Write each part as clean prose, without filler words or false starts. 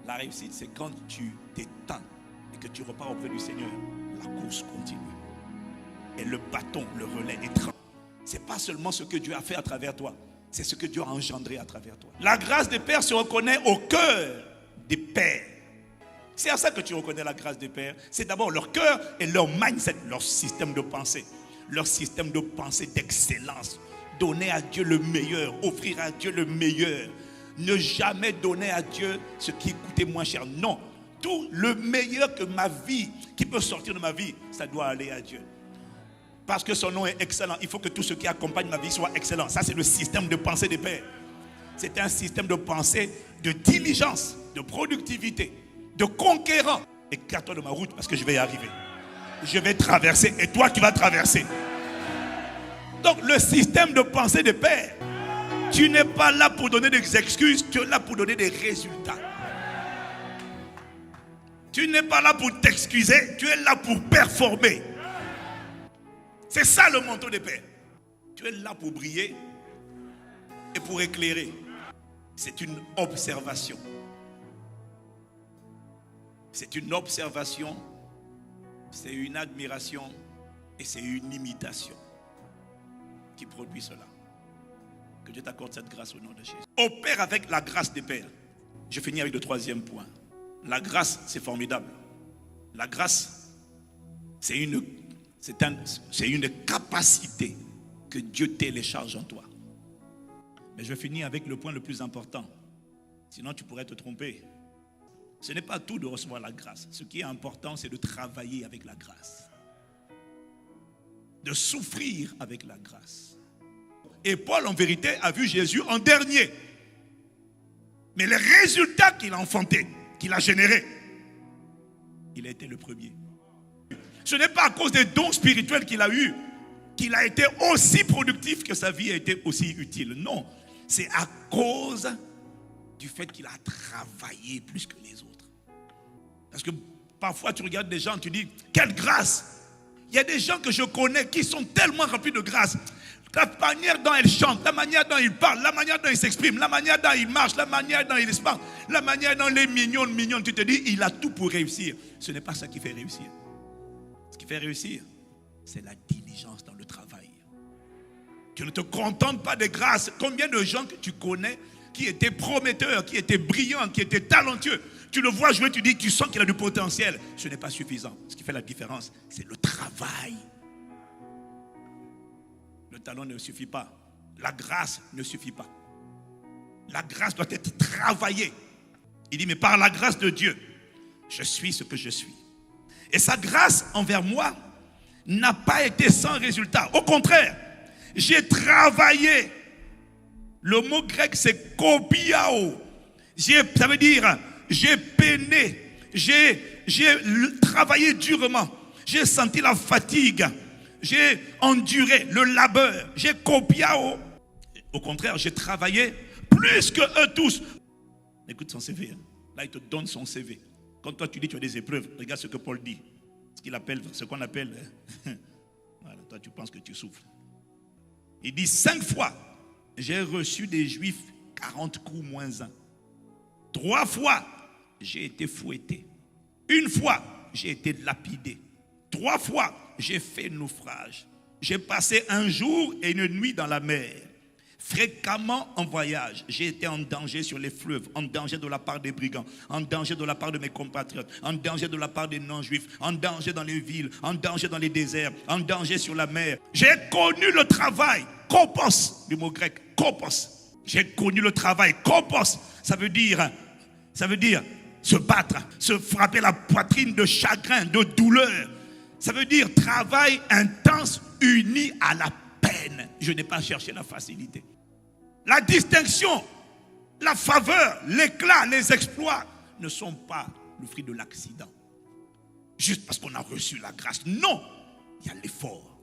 La réussite, c'est quand tu t'éteins et que tu repars auprès du Seigneur. La course continue. Et le bâton, le relais est tremblé. Ce n'est pas seulement ce que Dieu a fait à travers toi, c'est ce que Dieu a engendré à travers toi. La grâce des pères se reconnaît au cœur des pères. C'est à ça que tu reconnais la grâce des pères. C'est d'abord leur cœur et leur mindset, leur système de pensée. Leur système de pensée d'excellence. Donner à Dieu le meilleur, offrir à Dieu le meilleur. Ne jamais donner à Dieu ce qui coûtait moins cher. Non, tout le meilleur que ma vie, qui peut sortir de ma vie, ça doit aller à Dieu. Parce que son nom est excellent. Il faut que tout ce qui accompagne ma vie soit excellent. Ça, c'est le système de pensée des pères. C'est un système de pensée de diligence, de productivité, de conquérant. Écarte-toi de ma route parce que je vais y arriver. Je vais traverser et toi, tu vas traverser. Donc, le système de pensée des pères, tu n'es pas là pour donner des excuses, tu es là pour donner des résultats. Tu n'es pas là pour t'excuser, tu es là pour performer. C'est ça le manteau des pères. Tu es là pour briller et pour éclairer. C'est une observation. C'est une observation, c'est une admiration et c'est une imitation qui produit cela. Que Dieu t'accorde cette grâce au nom de Jésus. Opère avec la grâce des pères. Je finis avec le troisième point. La grâce, c'est formidable. La grâce, c'est une capacité que Dieu télécharge en toi. Mais je finis avec le point le plus important. Sinon, tu pourrais te tromper. Ce n'est pas tout de recevoir la grâce. Ce qui est important, c'est de travailler avec la grâce. De souffrir avec la grâce. Et Paul, en vérité, a vu Jésus en dernier. Mais les résultats qu'il a enfantés, qu'il a générés, il a été le premier. Ce n'est pas à cause des dons spirituels qu'il a eus qu'il a été aussi productif, que sa vie a été aussi utile. Non, c'est à cause du fait qu'il a travaillé plus que les autres. Parce que parfois tu regardes des gens, tu dis, quelle grâce! Il y a des gens que je connais qui sont tellement remplis de grâce. La manière dont ils chantent, la manière dont ils parlent, la manière dont ils s'expriment, la manière dont ils marchent, la manière dont ils se parlent, la manière dont les mignons, tu te dis, il a tout pour réussir. Ce n'est pas ça qui fait réussir. Ce qui fait réussir, c'est la diligence dans le travail. Tu ne te contentes pas des grâces. Combien de gens que tu connais qui étaient prometteurs, qui étaient brillants, qui étaient talentueux, tu le vois jouer, tu dis, tu sens qu'il a du potentiel. Ce n'est pas suffisant. Ce qui fait la différence, c'est le travail. Le talent ne suffit pas. La grâce ne suffit pas. La grâce doit être travaillée. Il dit, mais par la grâce de Dieu, je suis ce que je suis. Et sa grâce envers moi n'a pas été sans résultat. Au contraire, j'ai travaillé. Le mot grec, c'est kopiao. Ça veut dire, j'ai peiné. J'ai travaillé durement. J'ai senti la fatigue. J'ai enduré le labeur. J'ai kopiao. Au contraire, j'ai travaillé plus que eux tous. Écoute son CV. Hein. Là, il te donne son CV. Quand toi, tu dis que tu as des épreuves, regarde ce que Paul dit. Ce qu'on appelle... Voilà, toi, tu penses que tu souffres. Il dit 5 fois, j'ai reçu des Juifs 40 coups moins 1. 3 fois, j'ai été fouetté. 1 fois, j'ai été lapidé. 3 fois, j'ai fait naufrage. J'ai passé un jour et une nuit dans la mer. Fréquemment en voyage, j'ai été en danger sur les fleuves, en danger de la part des brigands, en danger de la part de mes compatriotes, en danger de la part des non-juifs, en danger dans les villes, en danger dans les déserts, en danger sur la mer. J'ai connu le travail, kopos, du mot grec, kopos. J'ai connu le travail, kopos, ça veut dire se battre, se frapper la poitrine de chagrin, de douleur. Ça veut dire travail intense uni à la peine. Je n'ai pas cherché la facilité. La distinction, la faveur, l'éclat, les exploits ne sont pas le fruit de l'accident. Juste parce qu'on a reçu la grâce. Non, il y a l'effort.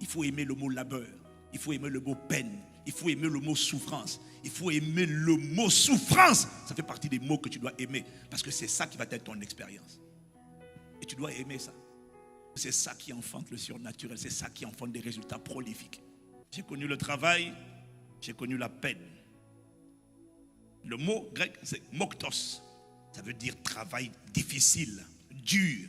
Il faut aimer le mot labeur. Il faut aimer le mot peine. Il faut aimer le mot souffrance. Il faut aimer le mot souffrance. Ça fait partie des mots que tu dois aimer. Parce que c'est ça qui va être ton expérience. Et tu dois aimer ça. C'est ça qui enfante le surnaturel. C'est ça qui enfante des résultats prolifiques. J'ai connu le travail. J'ai connu la peine. Le mot grec, c'est moktos. Ça veut dire travail difficile, dur,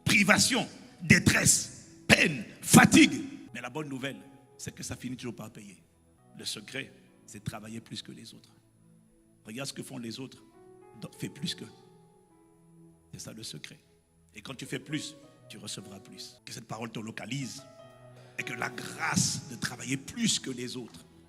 privation, détresse, peine, fatigue. Mais la bonne nouvelle, c'est que ça finit toujours par payer. Le secret, c'est de travailler plus que les autres. Regarde ce que font les autres. Fais plus qu'eux. C'est ça le secret. Et quand tu fais plus, tu recevras plus. Que cette parole te localise. Et que la grâce de travailler plus que les autres